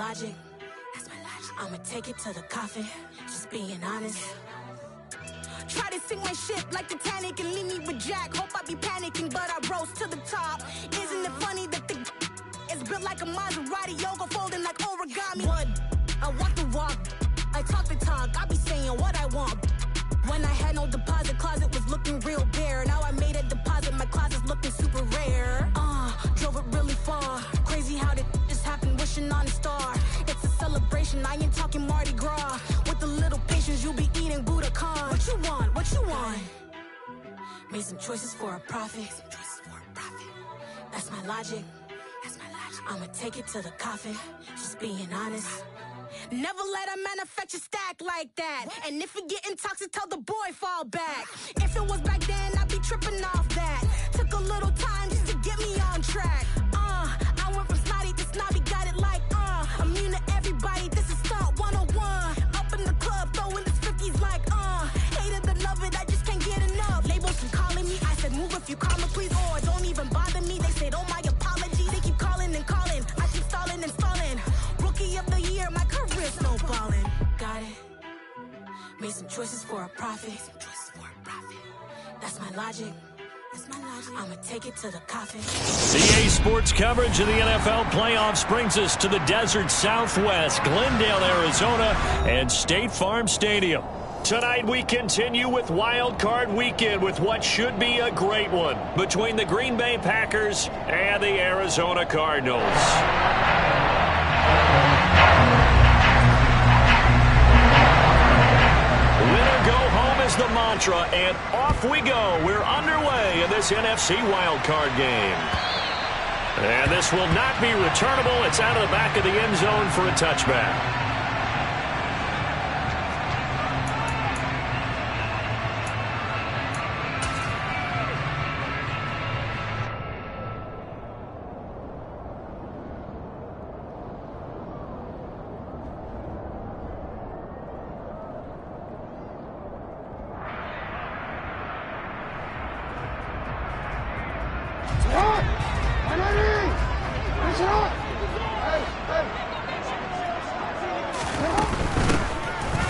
logic. That's my logic. I'ma take it to the coffin, just being honest. Try to sink my ship like Titanic and leave me with Jack. Hope I be panicking, but I rose to the top. Isn't it funny that the is built like a Maserati, yoga folding like origami? What? I walk the walk, I talk the talk, I be saying what I want. When I had no deposit, closet was looking real bare. Now I made a deposit, my closet's looking super rare. Drove it really far. Crazy how did this happen, wishing on a star. It's a celebration, I ain't talking Mardi Gras. With a little patience, you'll be eating Boondocks. What you want? What you want? Made some choices for a profit. That's my logic. I'ma take it to the coffin, just being honest. Never let a manufacture stack like that. And if it getting toxic, tell the boy fall back. If it was back then, I'd be tripping off that. Took a little time just to get me on track. I went from snotty to snobby, got it like immune to everybody, this is stunt 101. Up in the club, throwing this 50s like hated to love it, I just can't get enough. Labels from calling me, I said move if you call me please, or don't even bother me. They said oh my apology, they keep calling and calling. I keep stalling and stalling. Rookie of the year, my career snowballing. Got it. Made some choices for a profit. That's my logic. I'ma take it to the coffin. EA Sports coverage of the NFL playoffs brings us to the desert Southwest, Glendale, Arizona, and State Farm Stadium. Tonight we continue with Wildcard Weekend with what should be a great one between the Green Bay Packers and the Arizona Cardinals. Winner go home is the mantra, and off we go. We're underway in this NFC wildcard game. And this will not be returnable. It's out of the back of the end zone for a touchback.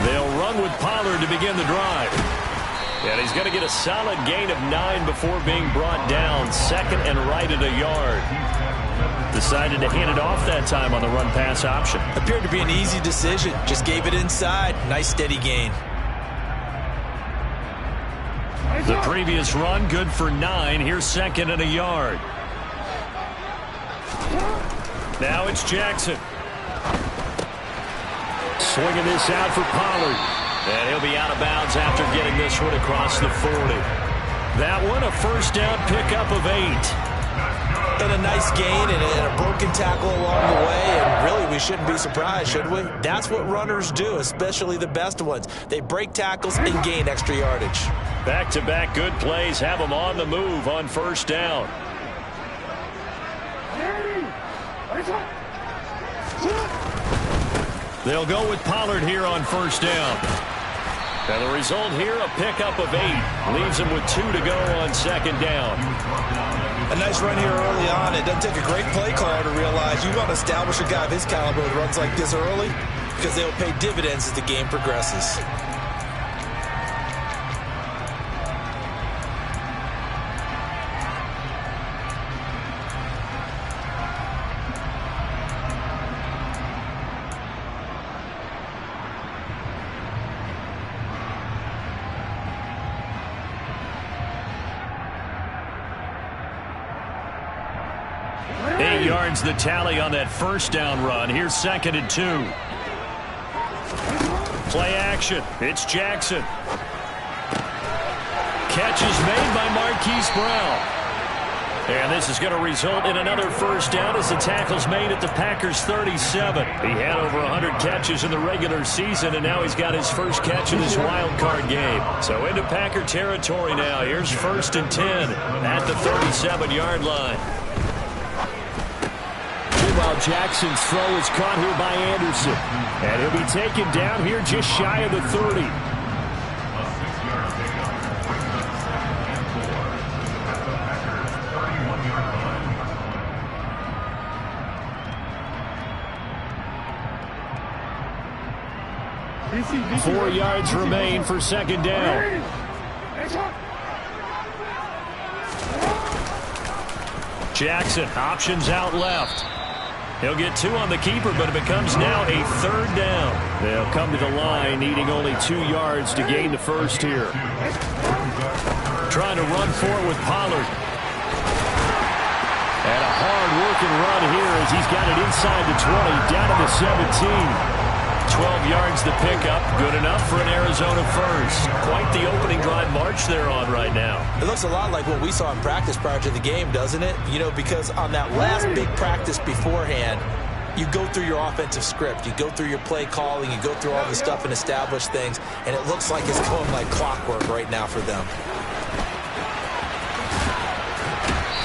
They'll run with Pollard to begin the drive. And he's going to get a solid gain of 9 before being brought down. Second and right at a yard. Decided to hand it off that time on the run-pass option. Appeared to be an easy decision. Just gave it inside. Nice steady gain. The previous run, good for 9. Here's second and a yard. Now it's Jackson. Swinging this out for Pollard. And he'll be out of bounds after getting this one across the 40. That one, a first down pickup of 8. And a nice gain and a broken tackle along the way. And really, we shouldn't be surprised, should we? That's what runners do, especially the best ones. They break tackles and gain extra yardage. Back-to-back good plays have them on the move on first down. They'll go with Pollard here on first down. And the result here, a pickup of 8. Leaves him with 2 to go on second down. A nice run here early on. It doesn't take a great play caller to realize you want to establish a guy of his caliber with runs like this early because they'll pay dividends as the game progresses. The tally on that first down run. Here's second and 2. Play action. It's Jackson. Catch is made by Marquise Brown. And this is going to result in another first down as the tackle's made at the Packers' 37. He had over 100 catches in the regular season, and now he's got his first catch in this wild card game. So into Packer territory now. Here's first and 10 at the 37-yard line. While Jackson's throw is caught here by Anderson. And he'll be taken down here just shy of the 30. 4 yards remain for second down. Jackson, options out left. He'll get 2 on the keeper, but it becomes now a third down. They'll come to the line, needing only 2 yards to gain the first here. Trying to run for it with Pollard. And a hard-working run here as he's got it inside the 20, down to the 17. 12 yards to pick up, good enough for an Arizona first. Quite the opening drive march they're on right now. It looks a lot like what we saw in practice prior to the game, doesn't it? You know, because on that last big practice beforehand, you go through your offensive script, you go through your play calling, you go through all the stuff and establish things, and it looks like it's going like clockwork right now for them.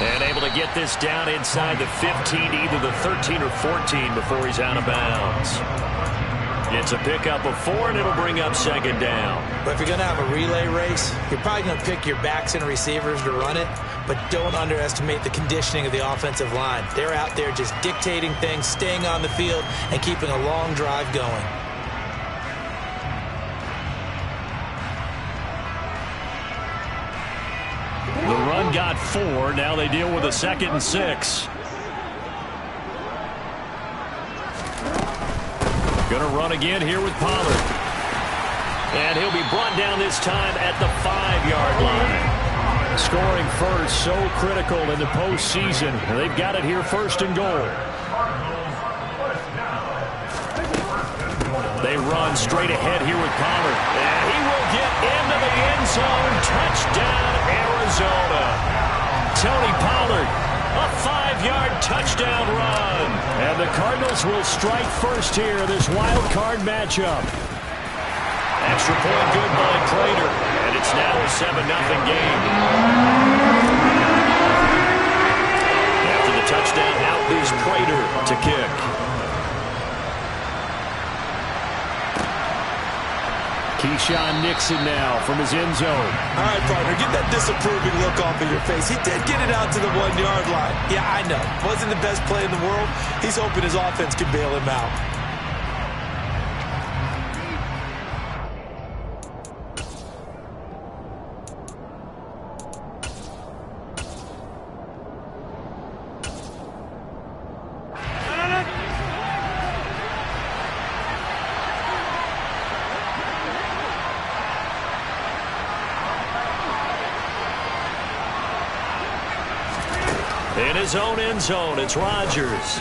And able to get this down inside the 15, either the 13 or 14 before he's out of bounds. It's a pickup of 4, and it'll bring up second down. But if you're going to have a relay race, you're probably going to pick your backs and receivers to run it, but don't underestimate the conditioning of the offensive line. They're out there just dictating things, staying on the field, and keeping a long drive going. The run got 4. Now they deal with a 2nd and 6. Going to run again here with Pollard. And he'll be brought down this time at the 5-yard line. Scoring first, so critical in the postseason. They've got it here, 1st and goal. They run straight ahead here with Pollard. And he will get into the end zone. Touchdown, Arizona. Tony Pollard, a 5-yard touchdown run. And the Cardinals will strike first here, this wild card matchup. Extra point good by Prater. And it's now a 7-0 game. After the touchdown, out is Prater to kick. Keyshawn Nixon now from his end zone. All right, partner, get that disapproving look off of your face. He did get it out to the 1-yard line. Yeah, I know. Wasn't the best play in the world. He's hoping his offense can bail him out. In his own end zone, it's Rodgers.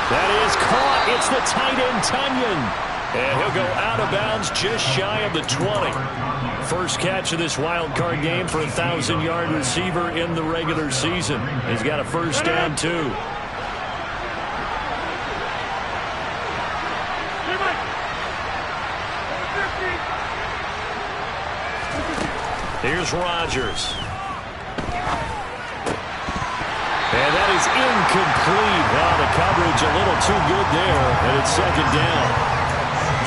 That is caught. It's the tight end, Tunyon. And he'll go out of bounds just shy of the 20. First catch of this wild card game for a 1,000-yard receiver in the regular season. He's got a first down, too. Here's Rodgers. And that is incomplete. Wow, the coverage a little too good there, and it's second down.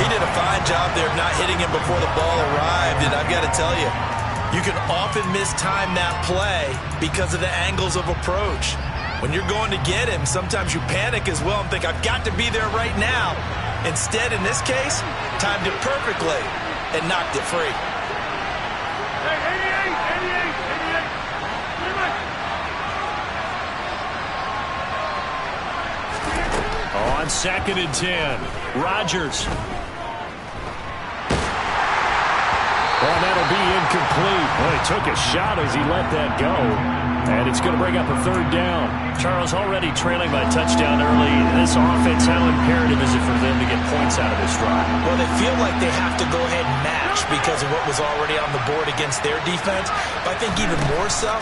He did a fine job there of not hitting him before the ball arrived, and I've got to tell you, you can often mistime that play because of the angles of approach. When you're going to get him, sometimes you panic as well and think, I've got to be there right now. Instead, in this case, timed it perfectly and knocked it free. On 2nd and 10, Rodgers. Well, that'll be incomplete. Well, he took a shot as he let that go. And it's going to bring up a third down. Charles, already trailing by touchdown early. This offense, how imperative is it for them to get points out of this drive? Well, they feel like they have to go ahead and match because of what was already on the board against their defense. But I think even more so,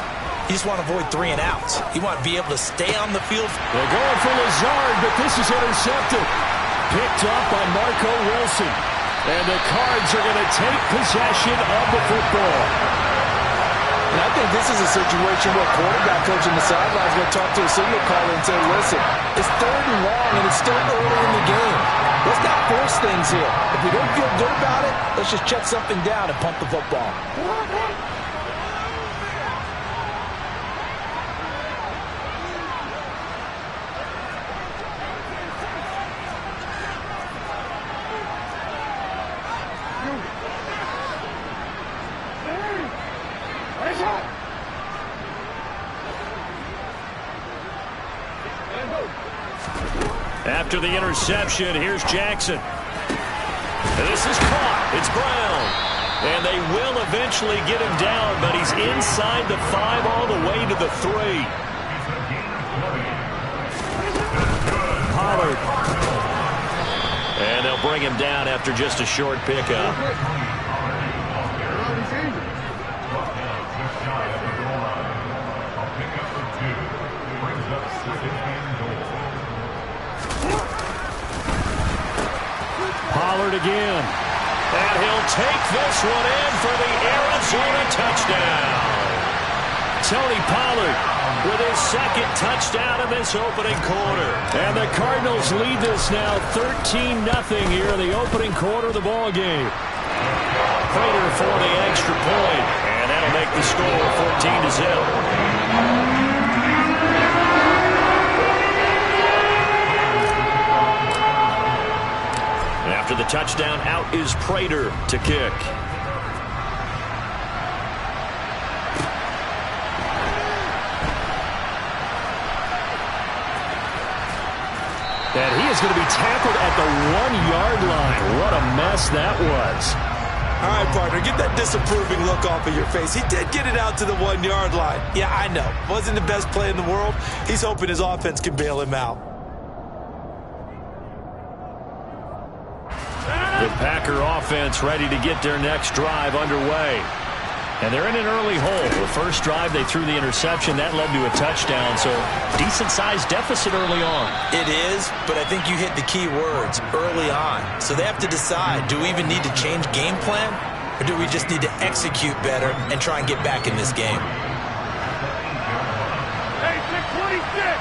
you just want to avoid 3 and outs. You want to be able to stay on the field. They're going for Lazard, but this is intercepted. Picked up by Marco Wilson. And the Cards are going to take possession of the football. And I think this is a situation where quarterback coach on the sideline is going to talk to a signal caller and say, listen, it's 3rd and long and it's still early in the game. Let's not force things here. If we don't feel good about it, let's just check something down and punt the football. After the interception, here's Jackson. This is caught. It's Brown. And they will eventually get him down, but he's inside the 5 all the way to the 3. Pollard. And they'll bring him down after just a short pickup. Pollard again. And he'll take this one in for the Arizona touchdown. Tony Pollard with his second touchdown in this opening quarter. And the Cardinals lead this now 13-0 here in the opening quarter of the ball game. Prater for the extra point, and that'll make the score 14-0. After the touchdown, out is Prater to kick. And he is going to be tackled at the 1-yard line. What a mess that was. All right, partner, get that disapproving look off of your face. He did get it out to the 1-yard line. Yeah, I know. Wasn't the best play in the world. He's hoping his offense can bail him out. The Packer offense ready to get their next drive underway. And they're in an early hole. The first drive, they threw the interception. That led to a touchdown, so decent-sized deficit early on. It is, but I think you hit the key words, early on. So they have to decide, do we even need to change game plan, or do we just need to execute better and try and get back in this game? Hey, 626!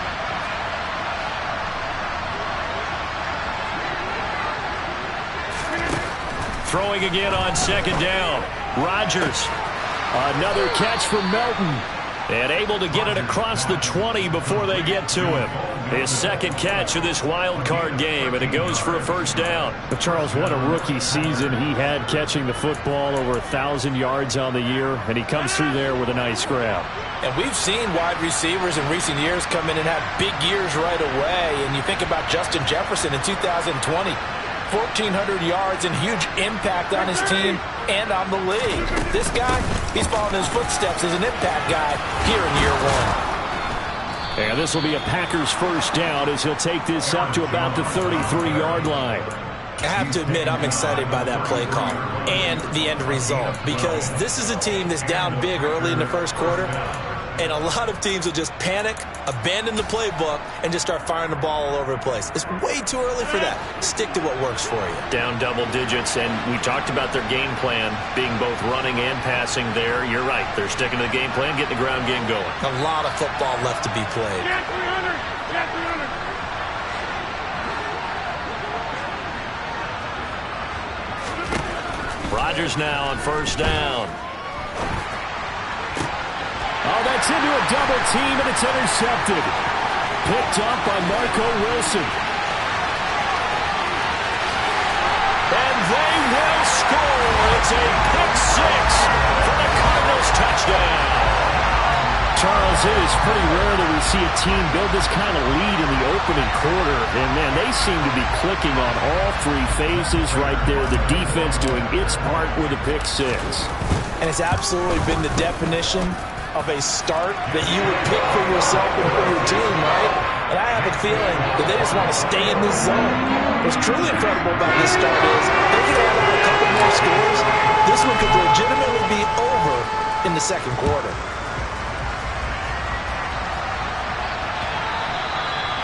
Throwing again on second down. Rodgers. Another catch from Melton. And able to get it across the 20 before they get to him. His second catch of this wild card game, and it goes for a first down. But Charles, what a rookie season he had catching the football, over 1,000 yards on the year, and he comes through there with a nice grab. And we've seen wide receivers in recent years come in and have big years right away. And you think about Justin Jefferson in 2020. 1,400 yards and huge impact on his team and on the league. This guy, he's following his footsteps as an impact guy here in year 1. And this will be a Packers first down as he'll take this up to about the 33-yard line. I have to admit, I'm excited by that play call and the end result, because this is a team that's down big early in the first quarter, and a lot of teams will just panic, abandon the playbook, and just start firing the ball all over the place. It's way too early for that. Stick to what works for you. Down double digits, and we talked about their game plan being both running and passing there. You're right. They're sticking to the game plan, getting the ground game going. A lot of football left to be played. Get 300! Get 300! Rodgers now on first down. Oh, that's into a double team, and it's intercepted. Picked up by Marco Wilson. And they will score. It's a pick six for the Cardinals touchdown. Charles, it is pretty rare that we see a team build this kind of lead in the opening quarter. And, man, they seem to be clicking on all three phases right there. The defense doing its part with a pick six. And it's absolutely been the definition of a start that you would pick for yourself and for your team, right? And I have a feeling that they just want to stay in this zone. What's truly incredible about this start is they could add on a couple more scores. This one could legitimately be over in the second quarter.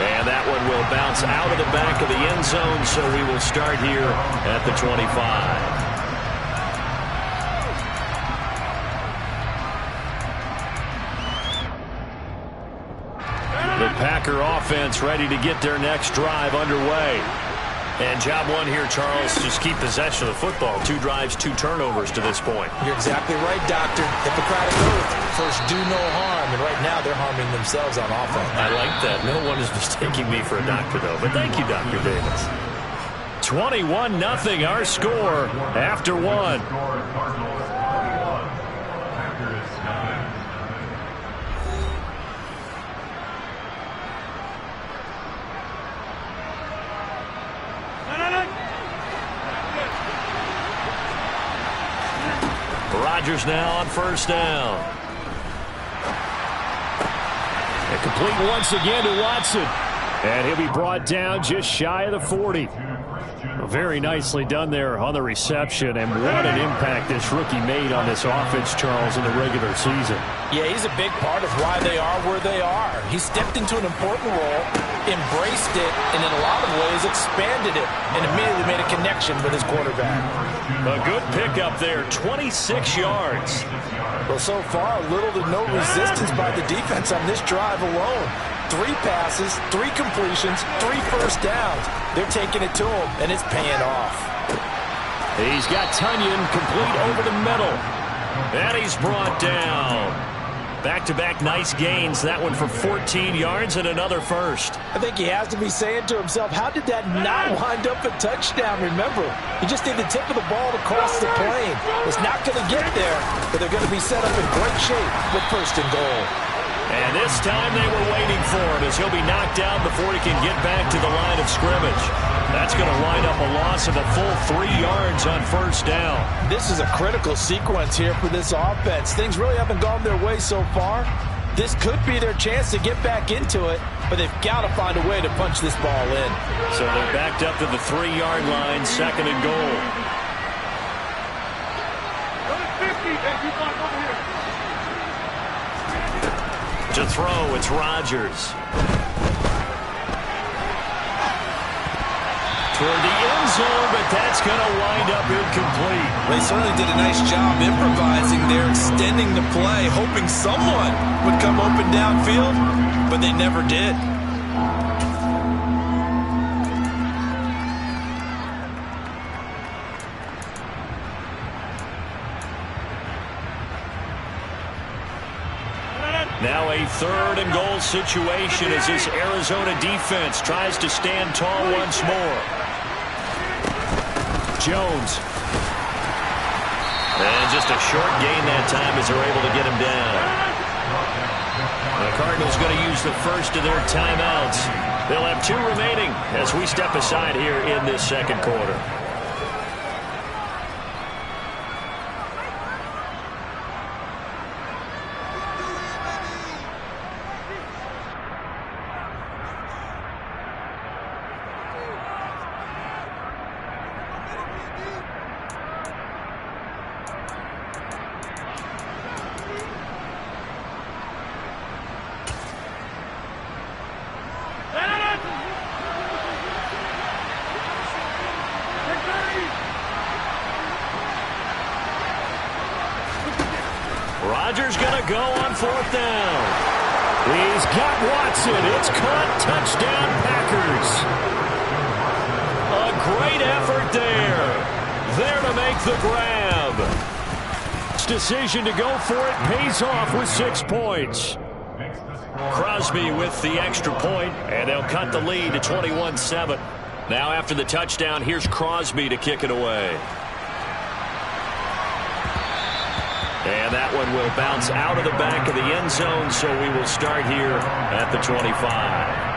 And that one will bounce out of the back of the end zone, so we will start here at the 25. The Packer offense ready to get their next drive underway. And job one here, Charles, just keep possession of the football. 2 drives, 2 turnovers to this point. You're exactly right, Doctor. Hippocratic oath. First, do no harm. And right now, they're harming themselves on offense. I like that. No one is mistaking me for a doctor, though. But thank you, Dr. Davis. 21-0, our score after 1. Rodgers now on first down. And complete once again to Watson. And he'll be brought down just shy of the 40. Very nicely done there on the reception, and what an impact this rookie made on this offense, Charles, in the regular season. Yeah, he's a big part of why they are where they are. He stepped into an important role, embraced it, and in a lot of ways expanded it, and immediately made a connection with his quarterback. A good pickup there, 26 yards. Well, so far, little to no resistance by the defense on this drive alone. 3 passes, 3 completions, 3 first downs. They're taking it to him, and it's paying off. He's got Tunyon complete over the middle. And he's brought down. Back-to-back nice gains. That one for 14 yards and another first. I think he has to be saying to himself, how did that not wind up a touchdown? Remember, he just did the tip of the ball to cross the plane. It's not going to get there, but they're going to be set up in great shape with first and goal. And this time they were waiting for him as he'll be knocked down before he can get back to the line of scrimmage. That's going to wind up a loss of a full 3 yards on first down. This is a critical sequence here for this offense. Things really haven't gone their way so far. This could be their chance to get back into it, but they've got to find a way to punch this ball in. So they're backed up to the 3-yard line, second and goal. To throw, it's Rodgers. Toward the end zone, but that's going to wind up incomplete. They certainly did a nice job improvising there, extending the play, hoping someone would come open downfield, but they never did. Now a third and goal situation as this Arizona defense tries to stand tall once more. Jones. And just a short gain that time as they're able to get him down. The Cardinals going to use the first of their timeouts. They'll have 2 remaining as we step aside here in this second quarter. Rodgers going to go on 4th down. He's got Watson. It's caught. Touchdown, Packers. A great effort there. There to make the grab. Decision to go for it pays off with 6 points. Crosby with the extra point, and they'll cut the lead to 21-7. Now after the touchdown, here's Crosby to kick it away. And that one will bounce out of the back of the end zone, so we will start here at the 25.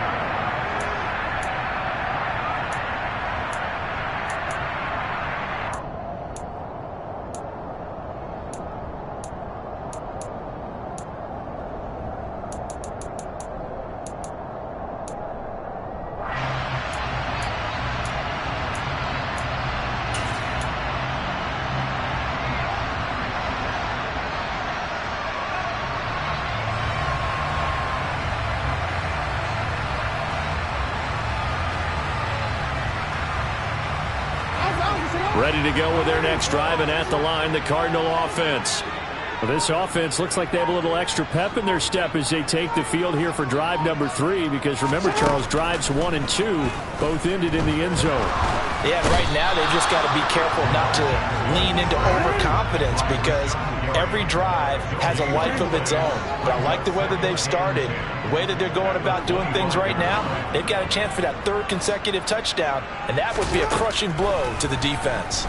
Ready to go with their next drive, and at the line, the Cardinal offense. Well, this offense looks like they have a little extra pep in their step as they take the field here for drive number 3, because remember, Charles, drives 1 and 2 both ended in the end zone. Yeah, right now they've just got to be careful not to lean into overconfidence, because every drive has a life of its own. But I like the way that they've started, the way that they're going about doing things right now. They've got a chance for that 3rd consecutive touchdown, and that would be a crushing blow to the defense.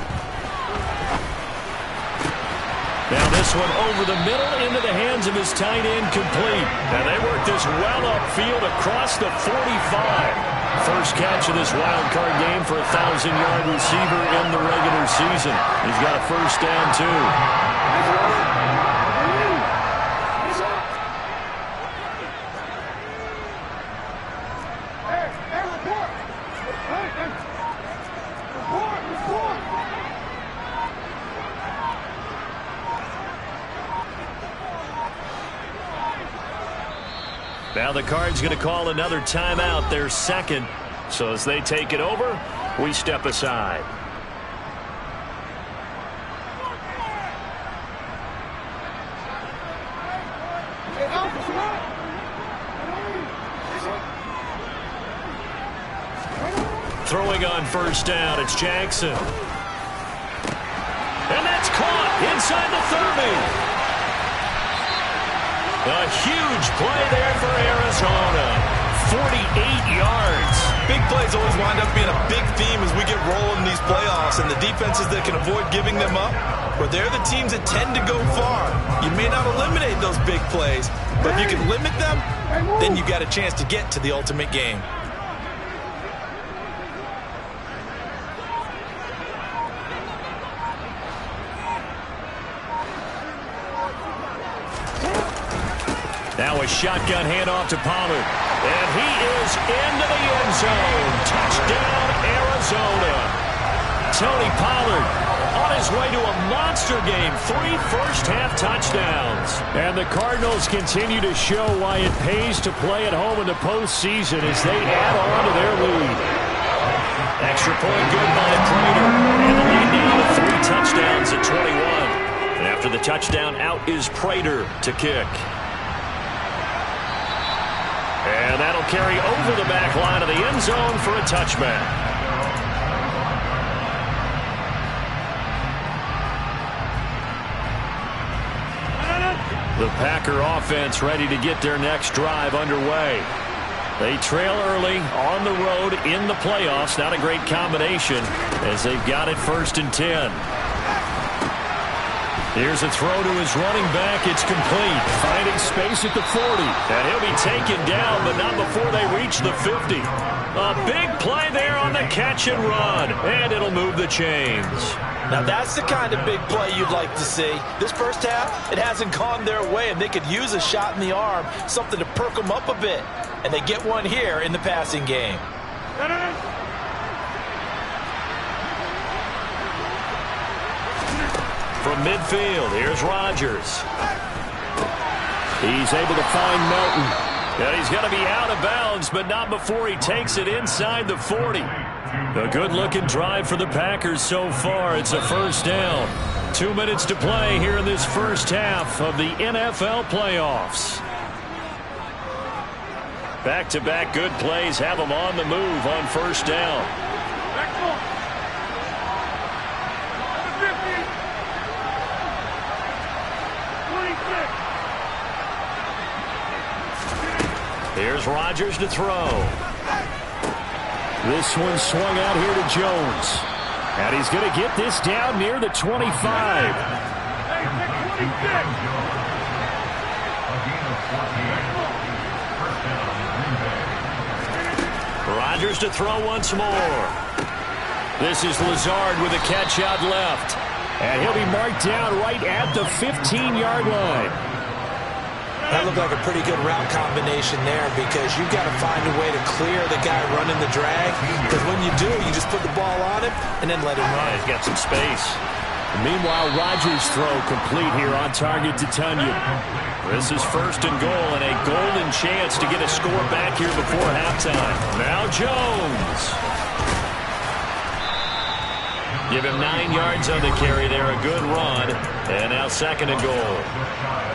Now this one over the middle into the hands of his tight end, complete. And they work this well upfield across the 45. first catch of this wild card game for a 1,000-yard receiver in the regular season. He's got a first down, too. Now the Card's going to call another timeout, their second. So as they take it over, we step aside. Throwing on first down, it's Jackson. And that's caught inside the 30. A huge play there for Arizona. 48 yards. Big plays always wind up being a big theme as we get rolling in these playoffs, and the defenses that can avoid giving them up, but they're the teams that tend to go far. You may not eliminate those big plays, but if you can limit them, then you got a chance to get to the ultimate game. Now a shotgun handoff to Pollard. And he is into the end zone. Touchdown, Arizona. Tony Pollard on his way to a monster game. 3 first-half touchdowns. And the Cardinals continue to show why it pays to play at home in the postseason as they add on to their lead. Extra point good by Prater. And the lead now to 3 touchdowns at 21. And after the touchdown, out is Prater to kick. And that'll carry over the back line of the end zone for a touchback. The Packer offense ready to get their next drive underway. They trail early on the road in the playoffs. Not a great combination as they've got it 1st and 10. Here's a throw to his running back. It's complete. Finding space at the 40. And he'll be taken down, but not before they reach the 50. A big play there on the catch and run. And it'll move the chains. Now that's the kind of big play you'd like to see. This first half, it hasn't gone their way, and they could use a shot in the arm, something to perk them up a bit. And they get one here in the passing game. From midfield, here's Rodgers. He's able to find Melton. And he's going to be out of bounds, but not before he takes it inside the 40. A good-looking drive for the Packers so far. It's a first down. 2 minutes to play here in this first half of the NFL playoffs. Back-to-back good plays have them on the move on first down. Here's Rodgers to throw. This one swung out here to Jones. And he's going to get this down near the 25. Rodgers to throw once more. This is Lazard with a catch out left. And he'll be marked down right at the 15-yard line. That looked like a pretty good route combination there because you've got to find a way to clear the guy running the drag. Because when you do, you just put the ball on him and then let him run. He's got some space. Meanwhile, Rodgers' throw complete here on target to Tunyon. This is 1st and goal and a golden chance to get a score back here before halftime. Now Jones. Give him 9 yards on the carry there. A good run. And now 2nd and goal.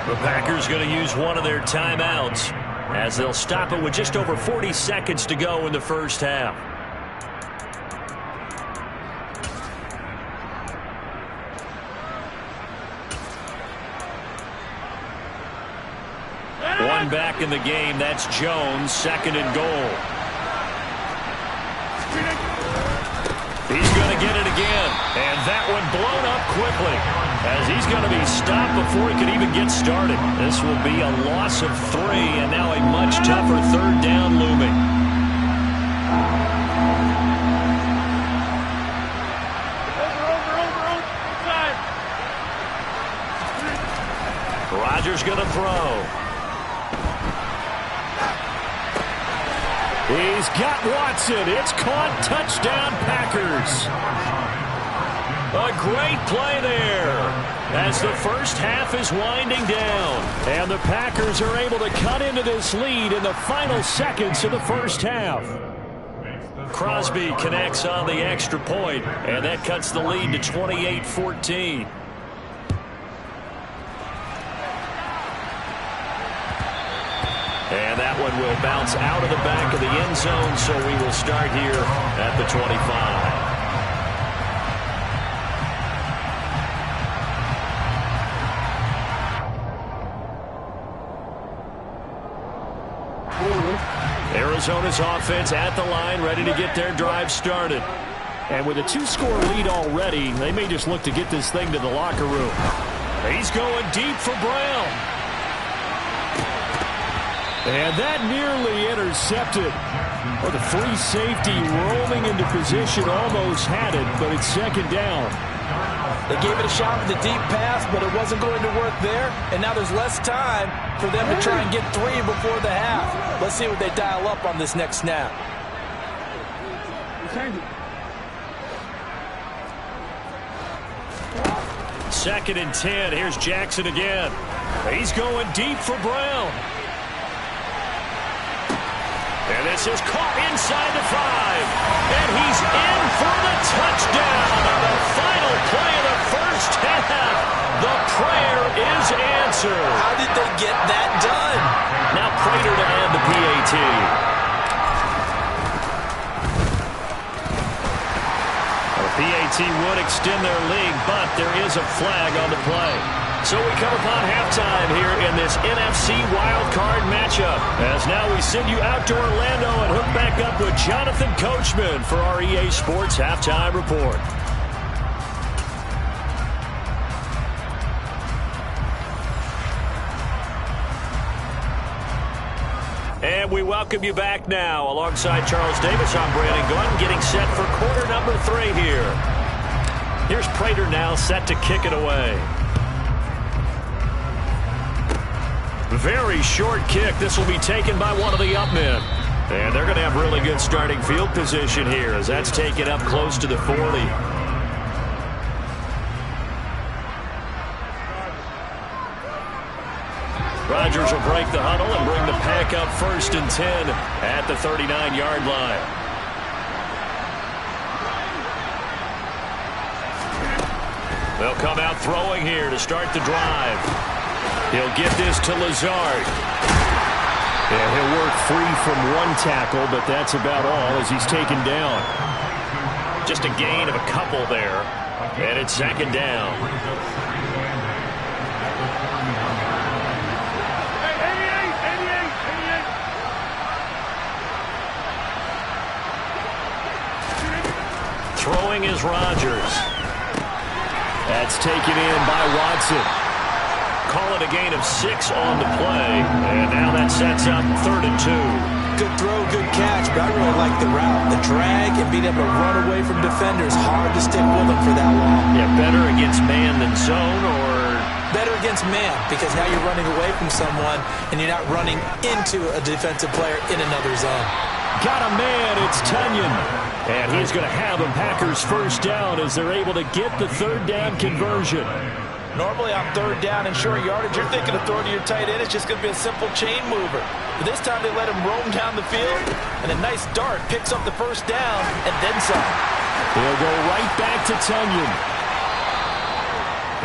The Packers going to use one of their timeouts as they'll stop it with just over 40 seconds to go in the first half. One back in the game. That's Jones. 2nd and goal. He's going to get it again. And that one blown up quickly as he's going to be stopped before he can even get started. This will be a loss of 3 and now a much tougher 3rd down looming. Watson. It's caught. Touchdown, Packers. A great play there as the first half is winding down. And the Packers are able to cut into this lead in the final seconds of the first half. Crosby connects on the extra point, and that cuts the lead to 28-14. And that one will bounce out of the back of the end zone, so we will start here at the 25. Arizona's offense at the line, ready to get their drive started. And with a 2-score lead already, they may just look to get this thing to the locker room. He's going deep for Brown. And that nearly intercepted. Well, the free safety rolling into position almost had it, but it's second down. They gave it a shot with the deep pass, but it wasn't going to work there. And now there's less time for them to try and get 3 before the half. Let's see what they dial up on this next snap. Second and 10. Here's Jackson again. He's going deep for Brown. And this is caught inside the 5. And he's in for the touchdown on the final play of the first half. The prayer is answered. How did they get that done? Now Prater to add the PAT. The PAT would extend their lead, but there is a flag on the play. So we come upon halftime here in this NFC Wildcard matchup. As now we send you out to Orlando and hook back up with Jonathan Coachman for our EA Sports Halftime Report. And we welcome you back now. Alongside Charles Davis, I'm Brandon Gunn, getting set for quarter number 3 here. Here's Prater now set to kick it away. Very short kick. This will be taken by one of the up men. And they're going to have really good starting field position here as that's taken up close to the 40. Rodgers will break the huddle and bring the pack up first and 10 at the 39-yard line. They'll come out throwing here to start the drive. He'll get this to Lazard. Yeah, he'll work free from one tackle, but that's about all as he's taken down. Just a gain of a couple there, and it's second down. Throwing is Rodgers. That's taken in by Watson. Call it a gain of 6 on the play, and now that sets up 3rd and 2. Good throw, good catch, but I really like the route. The drag and being able to run away from defenders, hard to stick with them for that long. Yeah, better against man than zone, or? Better against man, because now you're running away from someone, and you're not running into a defensive player in another zone. Got a man, it's Tunyon. And he's going to have a Packers first down as they're able to get the 3rd down conversion. Normally on 3rd down and short yardage, you're thinking of throwing to your tight end. It's just going to be a simple chain mover. But this time they let him roam down the field, and a nice dart picks up the first down and then some. He'll go right back to Tunyon.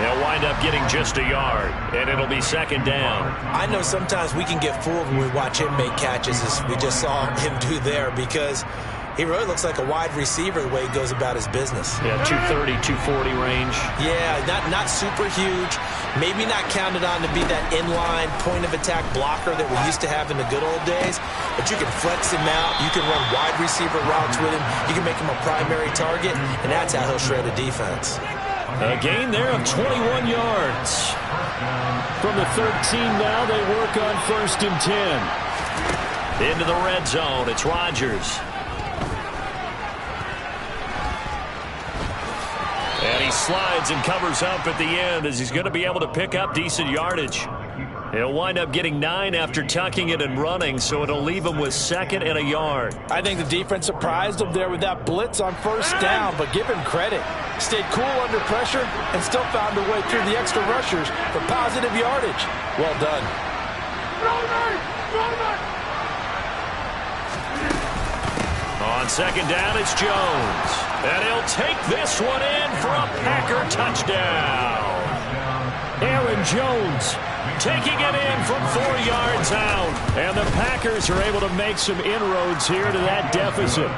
They'll wind up getting just a yard, and it'll be second down. I know sometimes we can get fooled when we watch him make catches, as we just saw him do there, because he really looks like a wide receiver the way he goes about his business. Yeah, 230, 240 range. Yeah, not super huge. Maybe not counted on to be that inline point-of-attack blocker that we used to have in the good old days. But you can flex him out. You can run wide receiver routes with him. You can make him a primary target, and that's how he'll shred a defense. A gain there of 21 yards. From the 13 now, they work on 1st and 10. Into the red zone, it's Rodgers. And he slides and covers up at the end as he's going to be able to pick up decent yardage. He'll wind up getting 9 after tucking it and running, so it'll leave him with 2nd and a yard. I think the defense surprised him there with that blitz on 1st down, but give him credit. Stayed cool under pressure and still found a way through the extra rushers for positive yardage. Well done. On 2nd down, it's Jones. And he'll take this one in for a Packer touchdown. Aaron Jones taking it in from 4 yards out. And the Packers are able to make some inroads here to that deficit.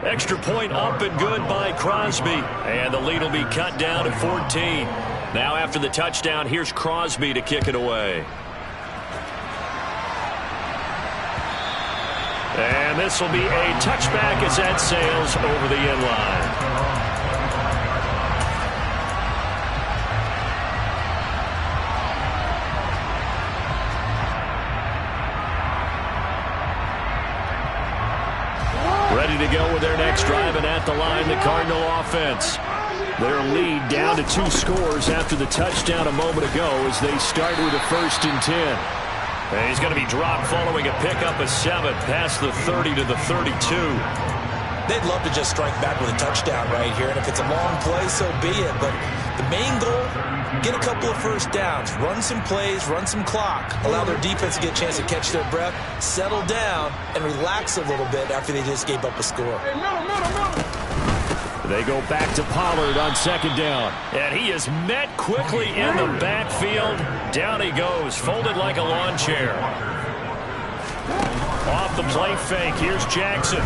Extra point up and good by Crosby. And the lead will be cut down to 14. Now after the touchdown, here's Crosby to kick it away. And this will be a touchback as that sails over the end line. Ready to go with their next drive, and at the line, the Cardinal offense. Their lead down to 2 scores after the touchdown a moment ago as they start with a 1st and 10. And he's going to be dropped following a pickup of 7 past the 30 to the 32. They'd love to just strike back with a touchdown right here, and if it's a long play, so be it. But the main goal, get a couple of 1st downs, run some plays, run some clock, allow their defense to get a chance to catch their breath, settle down, and relax a little bit after they just gave up a score. They go back to Pollard on 2nd down. And he is met quickly in the backfield. Down he goes, folded like a lawn chair. Off the play fake, here's Jackson.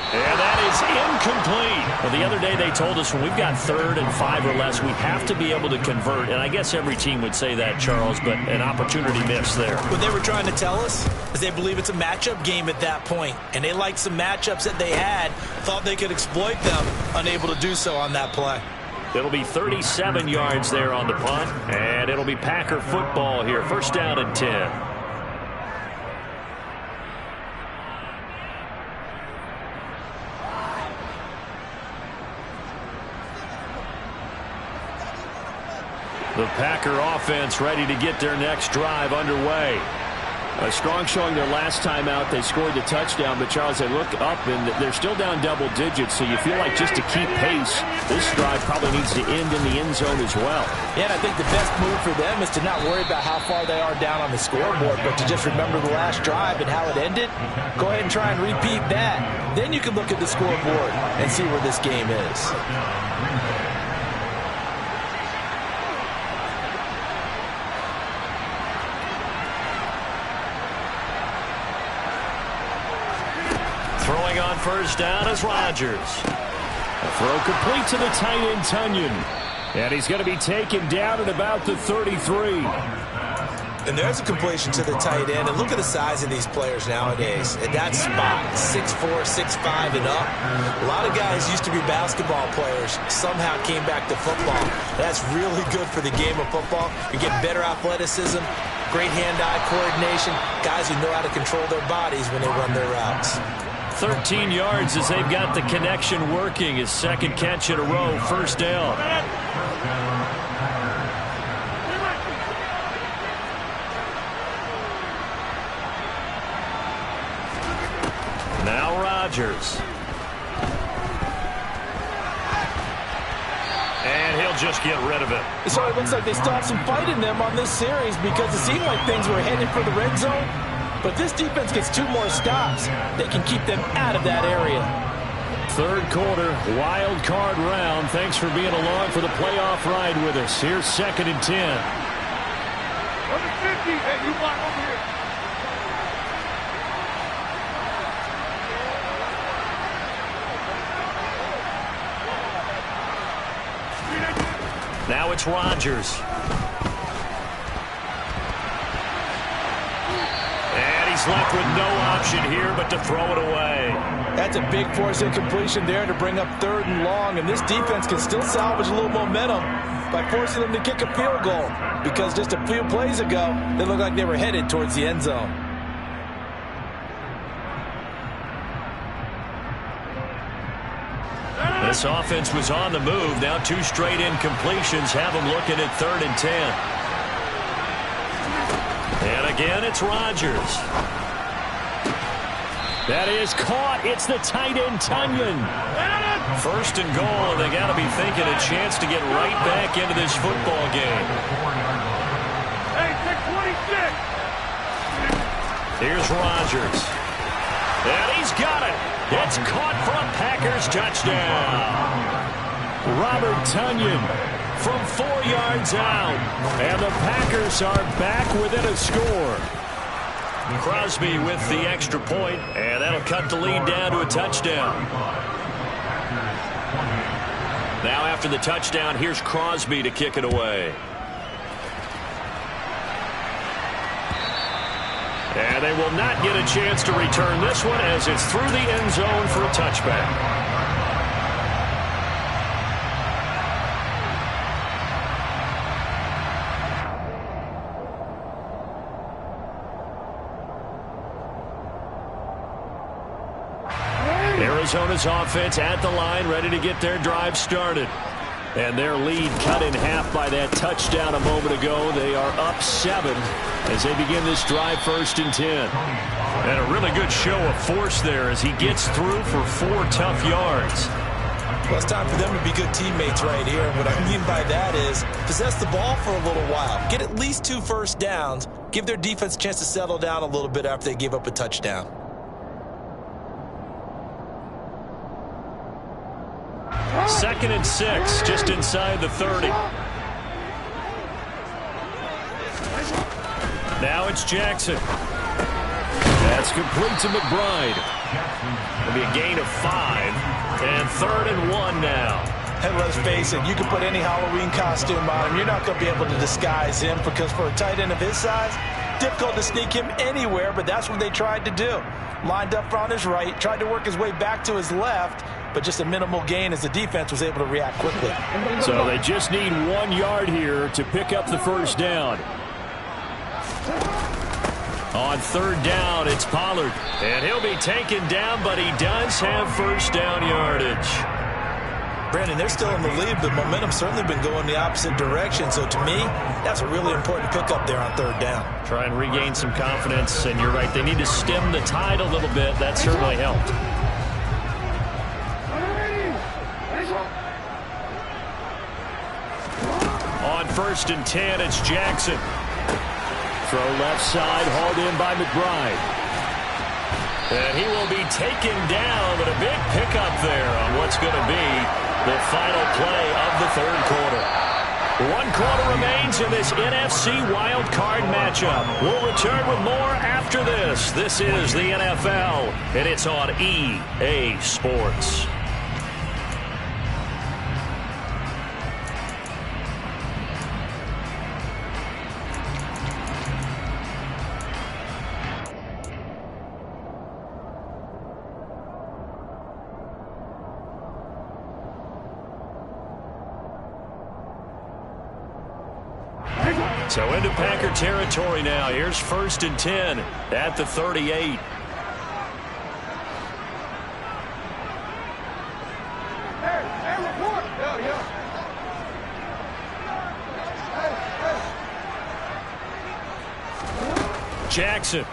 And that is incomplete. Well, the other day they told us when we've got 3rd and 5 or less, we have to be able to convert. And I guess every team would say that, Charles, but an opportunity missed there. What they were trying to tell us is they believe it's a matchup game at that point. And they liked some matchups that they had, thought they could exploit them, unable to do so on that play. It'll be 37 yards there on the punt, and it'll be Packer football here. 1st down and 10. The Packer offense ready to get their next drive underway. A strong showing their last time out. They scored the touchdown, but Charles, they look up and they're still down double digits, so you feel like just to keep pace, this drive probably needs to end in the end zone as well. Yeah, and I think the best move for them is to not worry about how far they are down on the scoreboard, but to just remember the last drive and how it ended. Go ahead and try and repeat that. Then you can look at the scoreboard and see where this game is. Throwing on 1st down is Rodgers. A throw complete to the tight end, Tunyon. And he's going to be taken down at about the 33. And there's a completion to the tight end. And look at the size of these players nowadays. At that spot, 6'4", 6'5", and up. A lot of guys used to be basketball players, somehow came back to football. That's really good for the game of football. You're getting better athleticism, great hand-eye coordination, guys who know how to control their bodies when they run their routes. 13 yards as they've got the connection working. His 2nd catch in a row, 1st down. Now Rodgers. And he'll just get rid of it. So it looks like they still have some fight in them on this series because it seemed like things were headed for the red zone. But this defense gets 2 more stops. They can keep them out of that area. 3rd quarter, wild card round. Thanks for being along for the playoff ride with us. Here's 2nd and 10. Number 50, hey, you block over here. Now it's Rodgers. Left with no option here but to throw it away. That's a big force incompletion there to bring up 3rd and long, and this defense can still salvage a little momentum by forcing them to kick a field goal because just a few plays ago, they looked like they were headed towards the end zone. This offense was on the move. Now 2 straight incompletions have them looking at 3rd and 10. And again, it's Rodgers. That is caught. It's the tight end, Tunyon. 1st and goal, and they got to be thinking a chance to get right back into this football game. Hey, take 26. Here's Rodgers. And he's got it. It's caught for a Packers touchdown. Robert Tunyon from 4 yards out. And the Packers are back within a score. Crosby with the extra point, and that'll cut the lead down to a touchdown. Now after the touchdown, here's Crosby to kick it away. And they will not get a chance to return this one as it's through the end zone for a touchback. Arizona's offense at the line, ready to get their drive started. And their lead cut in half by that touchdown a moment ago. They are up 7 as they begin this drive 1st and 10. And a really good show of force there as he gets through for 4 tough yards. Well, it's time for them to be good teammates right here. And what I mean by that is possess the ball for a little while. Get at least 2 first downs. Give their defense a chance to settle down a little bit after they give up a touchdown. Second and 6, just inside the 30. Now it's Jackson. That's complete to McBride. It'll be a gain of 5. And 3rd and 1 now. And let's face it, you can put any Halloween costume on him. You're not going to be able to disguise him because for a tight end of his size, difficult to sneak him anywhere, but that's what they tried to do. Lined up on his right, tried to work his way back to his left, but just a minimal gain as the defense was able to react quickly. So they just need 1 yard here to pick up the first down. On 3rd down, it's Pollard. And he'll be taken down, but he does have first down yardage. Brandon, they're still in the lead, but momentum's certainly been going the opposite direction. So to me, that's a really important pickup there on 3rd down. Try and regain some confidence, and you're right, they need to stem the tide a little bit. That certainly helped. On 1st and 10, it's Jackson. Throw left side, hauled in by McBride. And he will be taken down, but a big pickup there on what's going to be the final play of the 3rd quarter. 1 quarter remains in this NFC Wildcard matchup. We'll return with more after this. This is the NFL, and it's on EA Sports. So into Packer territory now. Here's 1st and 10 at the 38. Jackson.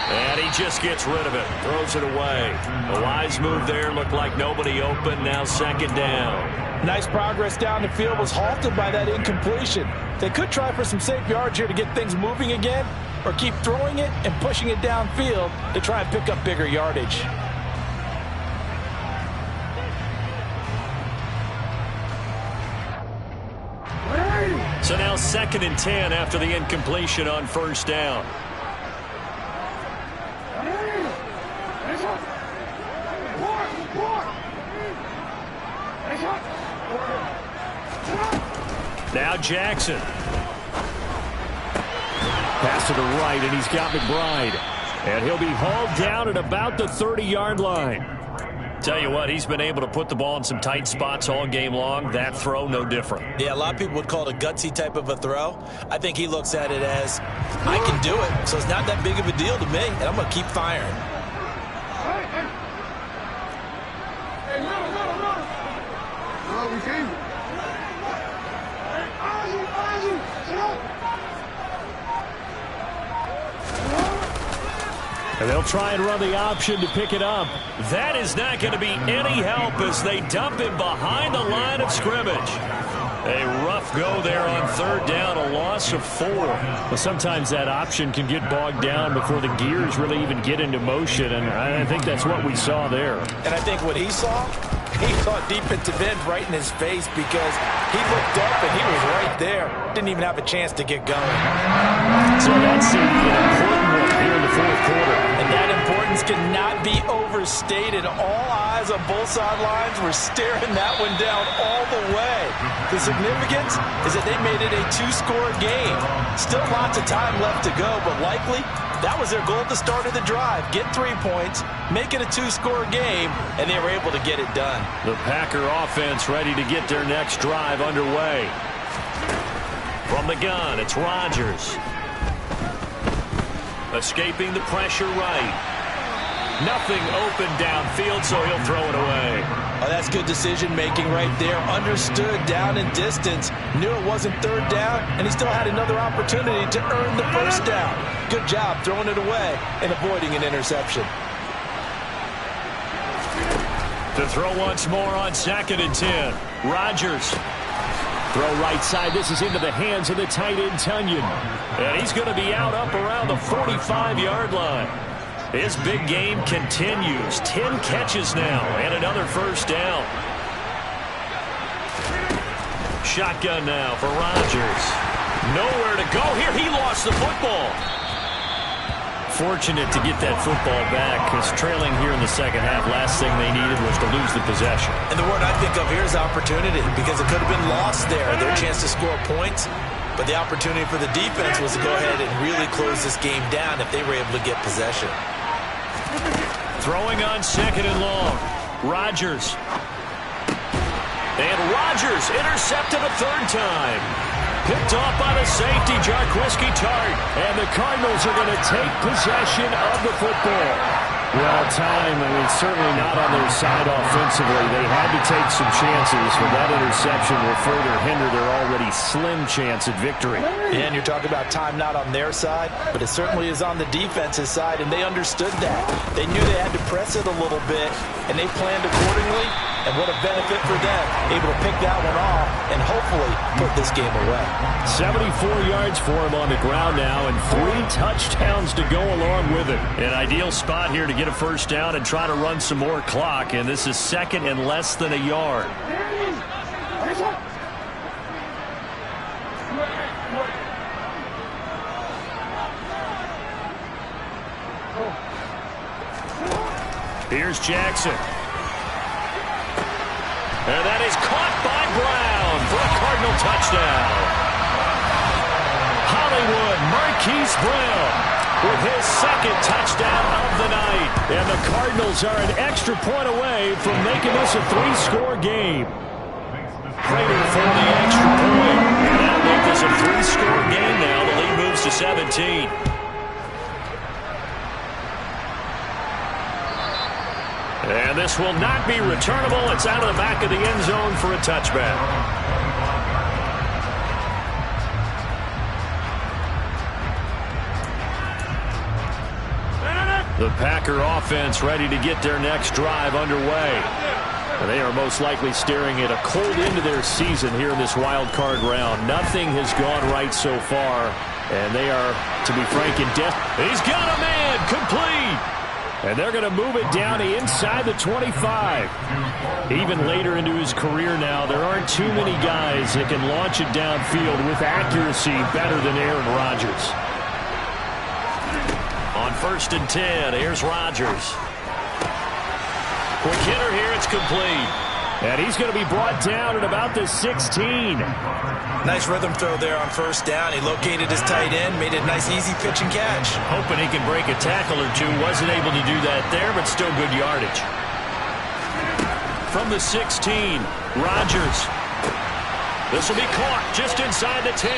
And he just gets rid of it. Throws it away. A wise move there. Looked like nobody open. Now 2nd down. Nice progress down the field, was halted by that incompletion. They could try for some safe yards here to get things moving again, or keep throwing it and pushing it downfield to try and pick up bigger yardage. So now 2nd and 10 after the incompletion on 1st down. Now Jackson. Pass to the right, and he's got McBride. And he'll be hauled down at about the 30-yard line. Tell you what, he's been able to put the ball in some tight spots all game long. That throw, no different. Yeah, a lot of people would call it a gutsy type of a throw. I think he looks at it as, I can do it, so it's not that big of a deal to me, and I'm going to keep firing. And they'll try and run the option to pick it up. That is not going to be any help as they dump him behind the line of scrimmage. A rough go there on third down, a loss of 4. Well, sometimes that option can get bogged down before the gears really even get into motion, and I think that's what we saw there. And I think what he saw defensive end right in his face because he looked up and he was right there. Didn't even have a chance to get going. So that's an important one here in the fourth quarter. And that importance cannot be overstated. All eyes on both sidelines were staring that one down all the way. The significance is that they made it a 2-score game. Still lots of time left to go, but likely that was their goal at the start of the drive. Get 3 points, make it a 2-score game, and they were able to get it done. The Packer offense ready to get their next drive underway. From the gun, it's Rodgers. Escaping the pressure right. Nothing open downfield, so he'll throw it away. Oh, that's good decision-making right there. Understood down and distance. Knew it wasn't third down, and he still had another opportunity to earn the first down. Good job throwing it away and avoiding an interception. To throw once more on 2nd and 10. Rodgers. Throw right side. This is into the hands of the tight end, Tunyon. And he's going to be out up around the 45-yard line. His big game continues. 10 catches now and another first down. Shotgun now for Rodgers. Nowhere to go here. He lost the football. Fortunate to get that football back because trailing here in the second half, last thing they needed was to lose the possession. And the word I think of here is opportunity because it could have been lost there. Their chance to score points. But the opportunity for the defense was to go ahead and really close this game down if they were able to get possession. Throwing on 2nd and long. Rodgers. And Rodgers intercepted a third time. Picked off by the safety, Jarquiski Tart. And the Cardinals are going to take possession of the football. Well, time, certainly not on their side offensively. They had to take some chances, but that interception will further hinder their already slim chance at victory. Yeah, and you're talking about time not on their side, but it certainly is on the defense's side, and they understood that. They knew they had to press it a little bit, and they planned accordingly, and what a benefit for them, able to pick that one off and hopefully put this game away. 74 yards for him on the ground now, and 3 touchdowns to go along with it. An ideal spot here to get a first down and try to run some more clock, and this is 2nd and less than a yard. Here's Jackson. And that is caught by Brown for a Cardinal touchdown. Hollywood Marquise Brown with his 2nd touchdown of the night. And the Cardinals are an extra point away from making this a 3-score game. Prater for the extra point. And that'll make this a 3-score game now. The lead moves to 17. And this will not be returnable. It's out of the back of the end zone for a touchback. The Packer offense ready to get their next drive underway. And they are most likely staring at a cold end to their season here in this wild card round. Nothing has gone right so far. And they are, to be frank, in death. He's got a man complete. And they're going to move it down to inside the 25. Even later into his career now, there aren't too many guys that can launch it downfield with accuracy better than Aaron Rodgers. On 1st and 10, here's Rodgers. Quick hitter here, it's complete. And he's going to be brought down at about the 16. Nice rhythm throw there on 1st down. He located his tight end, made it a nice easy pitch and catch. Hoping he can break a tackle or two. Wasn't able to do that there, but still good yardage. From the 16, Rodgers. This will be caught just inside the 10.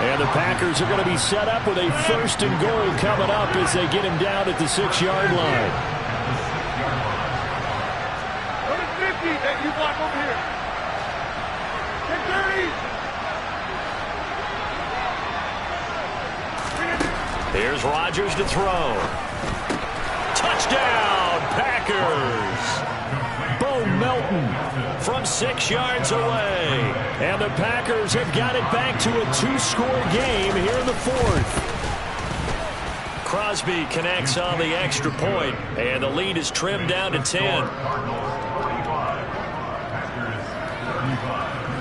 And the Packers are going to be set up with a 1st and goal coming up as they get him down at the 6-yard line. Number 50 that you want over here. Here's Rodgers to throw. Touchdown, Packers. Bo Melton from 6 yards away. And the Packers have got it back to a 2-score game here in the fourth. Crosby connects on the extra point, and the lead is trimmed down to 10.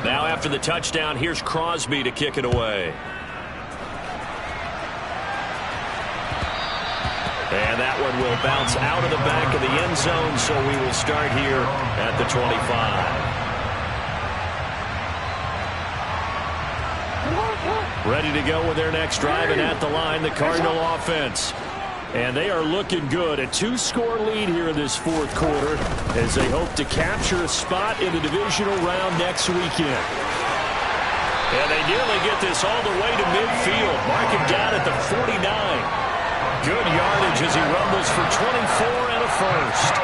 Now after the touchdown, here's Crosby to kick it away. And that one will bounce out of the back of the end zone, so we will start here at the 25. Ready to go with their next drive, and at the line, the Cardinal offense. And they are looking good. A 2-score lead here in this fourth quarter as they hope to capture a spot in the divisional round next weekend. And they nearly get this all the way to midfield. Mark him down at the 49. Good yardage as he rumbles for 24 and a first.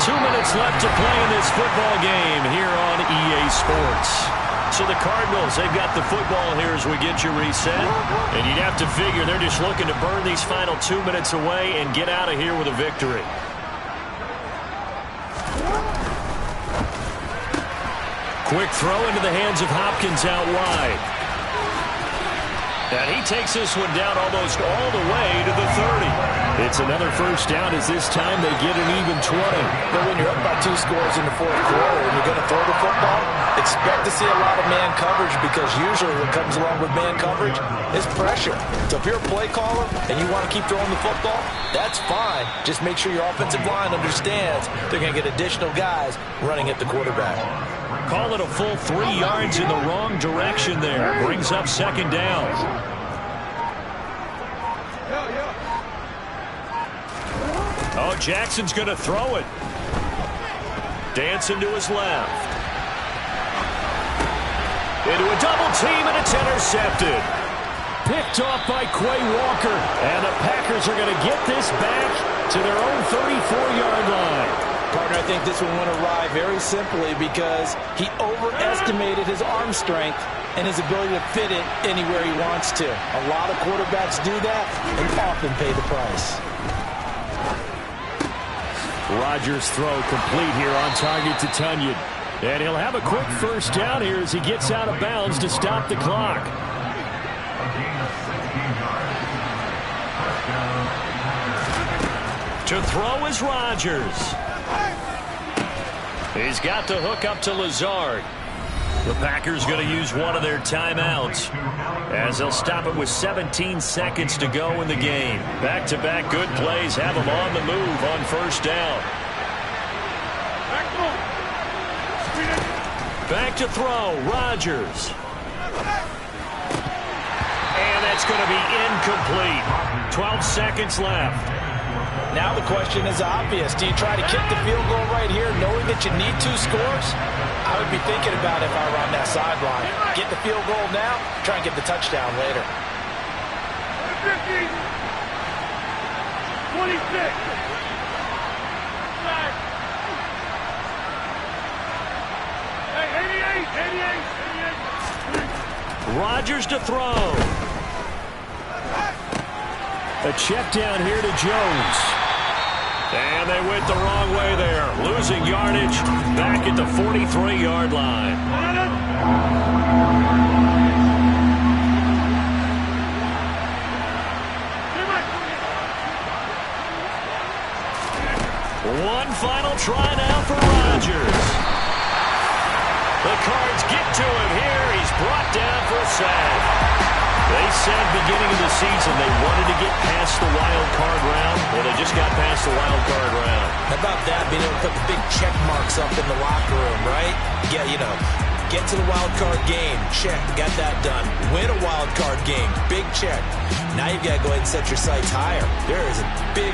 Two minutes left to play in this football game here on EA Sports. So the Cardinals, they've got the football here as we get you reset. And you'd have to figure they're just looking to burn these final 2 minutes away and get out of here with a victory. Quick throw into the hands of Hopkins out wide. And he takes this one down almost all the way to the 30. It's another first down as this time they get an even 20. But when you're up by 2 scores in the fourth quarter and you're going to throw the football, expect to see a lot of man coverage, because usually what comes along with man coverage is pressure. So if you're a play caller and you want to keep throwing the football, that's fine. Just make sure your offensive line understands they're going to get additional guys running at the quarterback. Call it a full 3 yards in the wrong direction there. Brings up second down. Oh, Jackson's going to throw it. Dancing to his left. Into a double team, and it's intercepted. Picked off by Quay Walker. And the Packers are going to get this back to their own 34-yard line. Partner, I think this one went awry very simply because he overestimated his arm strength and his ability to fit it anywhere he wants to. A lot of quarterbacks do that and often pay the price. Rodgers' throw complete here on target to Tunyon. And he'll have a quick first down here as he gets out of bounds to stop the clock. To throw is Rodgers. He's got the hook up to Lazard. The Packers going to use one of their timeouts as they'll stop it with 17 seconds to go in the game. Back-to-back good plays have them on the move on first down. Back to throw, Rodgers. And that's going to be incomplete. 12 seconds left. Now the question is obvious. Do you try to kick the field goal right here knowing that you need 2 scores? I would be thinking about it if I were on that sideline. Get the field goal now, try and get the touchdown later. 50. 26. Hey, 88. Rodgers to throw. A check down here to Jones. And they went the wrong way there. Losing yardage back at the 43-yard line. One final try now for Rodgers. The Cards get to him here. He's brought down for a sack. They said beginning of the season they wanted to get past the wild card round. Well, they just got past the wild card round. How about that, being able to put the big check marks up in the locker room, right? Yeah, you know, get to the wild card game. Check, got that done. Win a wild card game. Big check. Now you've got to go ahead and set your sights higher. There is a big